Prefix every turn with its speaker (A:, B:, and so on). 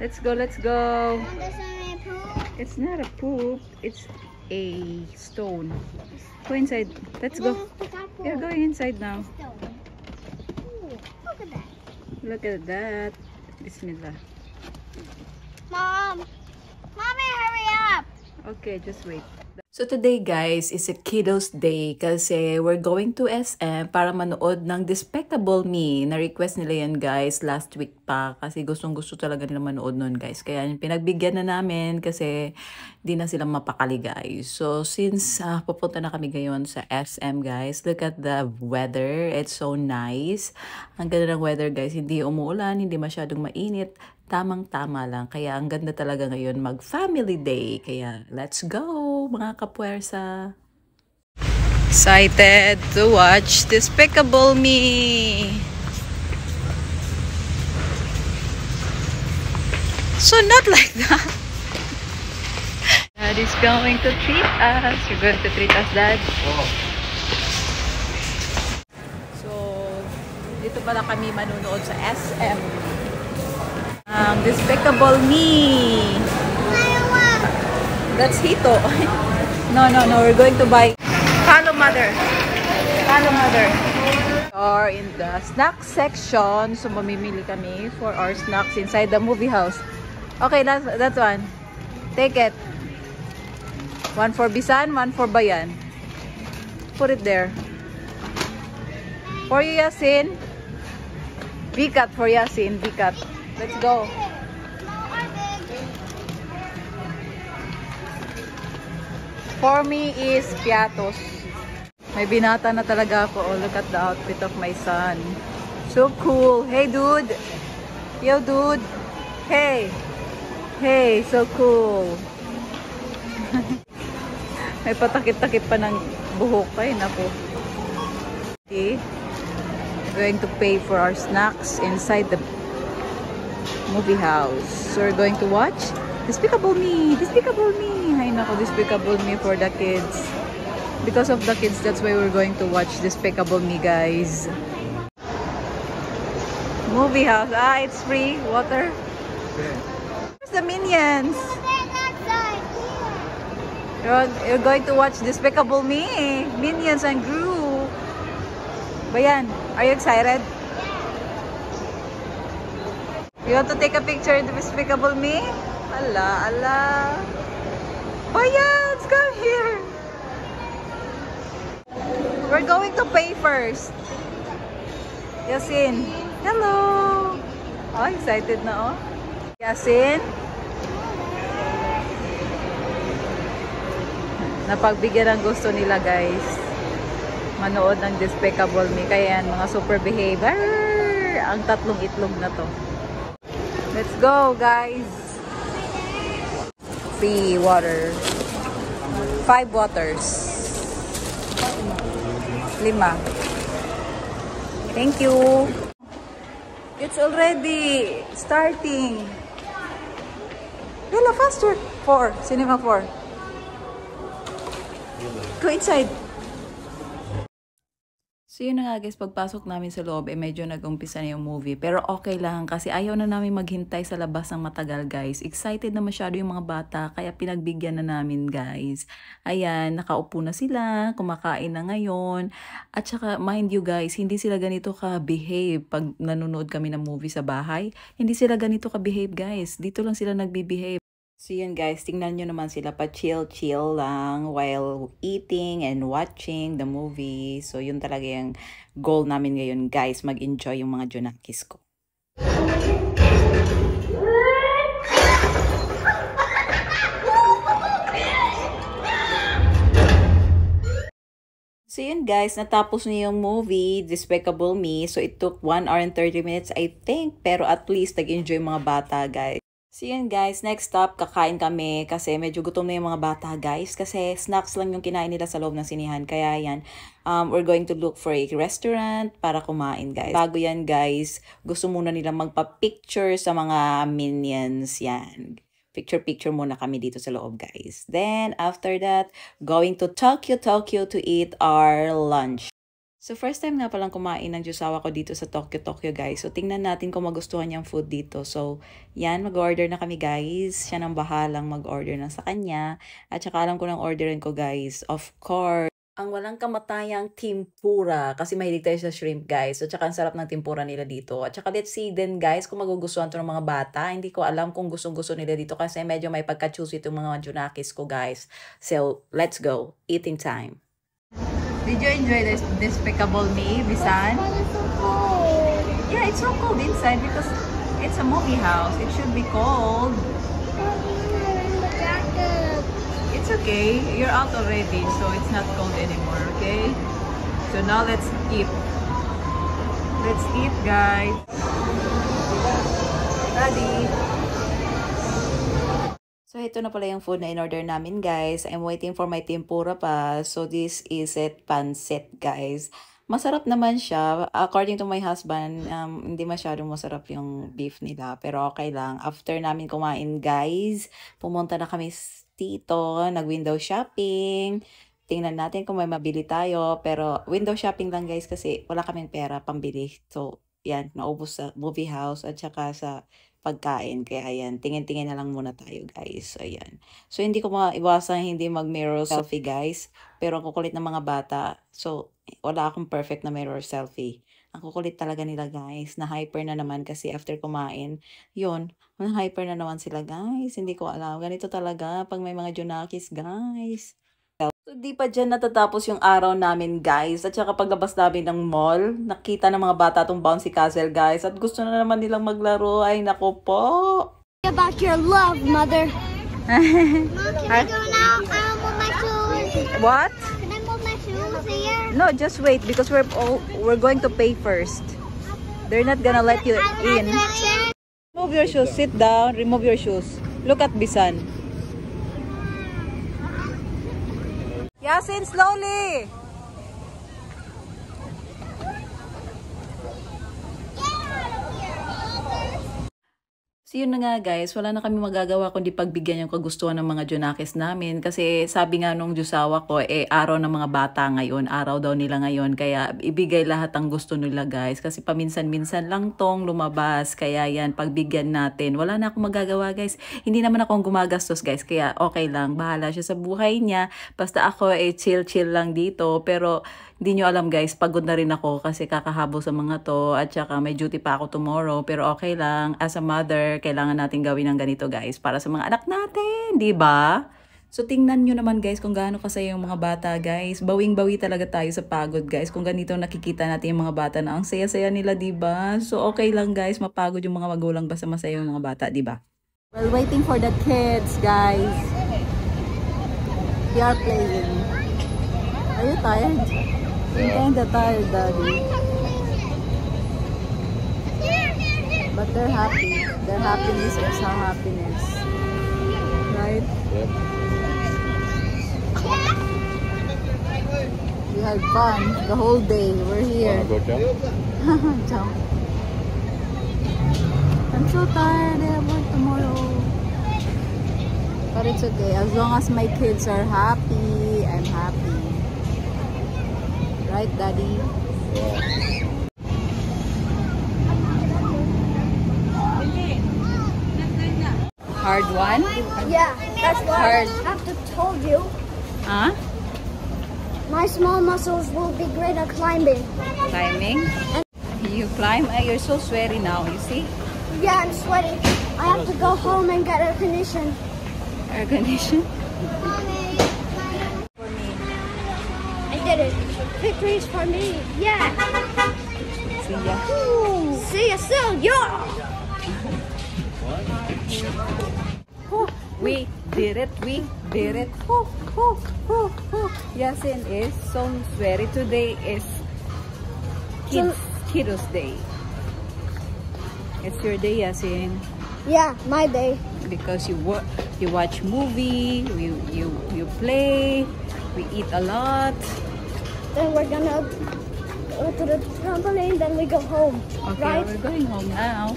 A: Let's go, let's go.
B: And there's a pool.
A: It's not a poop, it's a stone. Go inside. Let's go. You're going inside now.
B: Ooh, look at that.
A: Look at that. Bismillah.
B: Mom. Mommy, hurry up.
A: Okay, just wait. So today guys is a kiddos day kasi we're going to SM para manood ng Despicable Me. Na-request nila yan guys last week pa kasi gustong-gusto talaga nila manood nun guys. Kaya pinagbigyan na namin kasi di na sila mapakali guys. So since pupunta na kami ngayon sa SM guys, look at the weather. It's so nice. Ang ganda ng weather guys. Hindi umuulan, hindi masyadong mainit. Tamang-tama lang. Kaya ang ganda talaga ngayon mag-family day. Kaya let's go mga kapuwersa. Excited to watch Despicable Me. So not like that. Dad is going to treat us. You're going to treat us, Dad? So, dito pala kami manunood sa SM. Despicable Me. That's Hito. No, we're going to buy. Follow mother. Follow mother. Or in the snack section. So, mamimili kami for our snacks inside the movie house. Okay, that's one. Take it. One for Bisan, one for Bayan. Put it there. For you, Yasin. Bikat for Yasin. Bikat. Let's go. For me is piatos. May binata na talaga ako. Oh, look at the outfit of my son. So cool. Hey, dude. Yo, dude. Hey. Hey, so cool. May patakip-takip pa ng buhok. Ay, naku. Okay. We're going to pay for our snacks inside the movie house. So we're going to watch Despicable Me. Despicable Me. Ay nako, Despicable Me for the kids. Because of the kids, that's why we're going to watch Despicable Me, guys. Movie house. Ah, it's free. Water. Where's the Minions? You're going to watch Despicable Me. Minions and Gru. Bayan, are you excited? You want to take a picture in Despicable Me? Allah, Allah. Bayan, come here. We're going to pay first. Yasin. Hello. Oh, excited na oh. Yasin. Napagbigyan ng gusto nila guys. Manood ng Despicable Me. Kaya yan, mga super behavior. Ang tatlong itlog na to. Let's go, guys. Free water. 5 waters. 5. Thank you. It's already starting. Yalla, faster. 4. Cinema 4. Go inside. So yun na nga guys, pagpasok namin sa loob, medyo nag-umpisa na yung movie. Pero okay lang kasi ayaw na namin maghintay sa labas ng matagal guys. Excited na masyado yung mga bata, kaya pinagbigyan na namin guys. Ayan, nakaupo na sila, kumakain na ngayon. At saka mind you guys, hindi sila ganito ka-behave pag nanonood kami ng movie sa bahay. Hindi sila ganito ka-behave guys. Dito lang sila nagbe-behave. So yun guys, tingnan nyo naman sila pa chill lang while eating and watching the movie. So yun talaga yung goal namin ngayon guys, mag-enjoy yung mga Junakis ko. So yun guys, natapos na yung movie, Despicable Me. So it took 1 hour and 30 minutes I think, pero at least nag-enjoy mga bata guys. So yun guys, next stop, kakain kami kasi medyo gutom na yung mga bata guys kasi snacks lang yung kinain nila sa loob ng sinihan. Kaya yan, we're going to look for a restaurant para kumain guys. Bago yan guys, gusto muna nilang magpa-picture sa mga Minions yan. Picture muna kami dito sa loob guys. Then after that, going to Tokyo to eat our lunch. So, first time nga palang kumain ng jusawa ko dito sa Tokyo, guys. So, tingnan natin kung magustuhan niyang food dito. So, yan, mag-order na kami, guys. Siya nang bahalang mag-order na sa kanya. At saka alam ko nang orderin ko, guys. Of course, ang walang kamatayang tempura. Kasi mahilig tayo sa shrimp, guys. So, tsaka ang sarap ng tempura nila dito. At saka let's see din, guys, kung magugustuhan to ng mga bata. Hindi ko alam kung gustong-gusto nila dito kasi medyo may pagka-choosy itong mga junakis ko, guys. So, let's go. Eating time. Did you enjoy this Despicable Me, Bisan?
B: It's so cold.
A: Yeah, it's so cold inside because it's a movie house. It should be cold. It's okay. You're out already, so it's not cold anymore, okay? So now let's eat. Let's eat, guys. Daddy. So, ito na pala yung food na in-order namin, guys. I'm waiting for my tempura pa. So, this is it, pancit, guys. Masarap naman siya. According to my husband, hindi masyadong masarap yung beef nila. Pero okay lang. After namin kumain, guys, pumunta na kami dito. Nag-window shopping. Tingnan natin kung may mabili tayo. Pero window shopping lang, guys, kasi wala kaming pera pambili. So, yan, naubos sa movie house at saka sa pagkain. Kaya ayan, tingin-tingin na lang muna tayo, guys. So, ayan. So, hindi ko maiwasan hindi mag-mirror selfie, guys. Pero ang kukulit ng mga bata. So, wala akong perfect na mirror selfie. Ang kukulit talaga nila, guys. Na-hyper na naman kasi after kumain. Yun, na-hyper na naman sila, guys. Hindi ko alam. Ganito talaga pag may mga junakis, guys. So, di pa dyan natatapos yung araw namin, guys. At saka paglabas namin ng mall, nakita ng mga bata itong bouncy castle, guys. At gusto na naman nilang maglaro. Ay, nako po.
B: About your love, mother. Mom, can I go now? I don't move my shoes.
A: What?
B: Can I move my shoes here?
A: No, just wait because we're going to pay first. They're not gonna let you in. Remove your shoes. Sit down. Remove your shoes. Look at Bisan. Yasin, slowly. So yun na nga, guys, wala na kami magagawa kundi pagbigyan yung kagustuhan ng mga junakis namin. Kasi sabi nga nung jusawa ko, araw ng mga bata ngayon, araw daw nila ngayon. Kaya ibigay lahat ang gusto nila, guys. Kasi paminsan-minsan lang tong lumabas. Kaya yan, pagbigyan natin. Wala na akong magagawa, guys. Hindi naman akong gumagastos, guys. Kaya okay lang, bahala siya sa buhay niya. Basta ako chill-chill lang dito. Pero hindi nyo alam, guys, pagod na rin ako kasi kakahabol sa mga to at saka may duty pa ako tomorrow. Pero okay lang, as a mother, kailangan natin gawin ng ganito, guys, para sa mga anak natin, di ba? So tingnan nyo naman, guys, kung gaano kasaya yung mga bata, guys. Bawing-bawi talaga tayo sa pagod, guys. Kung ganito nakikita natin yung mga bata na ang saya-saya nila, di ba? So okay lang, guys, mapagod yung mga magulang basta masaya yung mga bata, di ba? We're waiting for the kids, guys. They are playing. Are you tired? I'm kinda tired, Daddy. But they're happy. Their happiness is our happiness. Right?
C: Yep.
A: We had fun the whole day. We're here.
C: Wanna go jump?
A: Jump. I'm so tired. I have work tomorrow. But it's okay. As long as my kids are happy, I'm happy. Right, Daddy?
C: Yeah.
A: Hard one?
B: Yeah, that's why
A: Hard.
B: I have to told you.
A: Huh?
B: My small muscles will be great at climbing.
A: Climbing? You climb? You're so sweaty now, you see?
B: Yeah, I'm sweating. I have to go home and get air condition.
A: Air condition?
B: I did it. Victory's for me. Yeah.
A: See ya.
B: See you soon. Yeah.
A: We did it. We did it. Yasin is so sweaty. Today is Kiddos Day. It's your day, Yasin.
B: Yeah, my day.
A: Because you watch movie, you play, we eat a lot.
B: Then we're gonna go to the trampoline. Then we go home.
A: Okay,
B: Right?
A: we're going home now.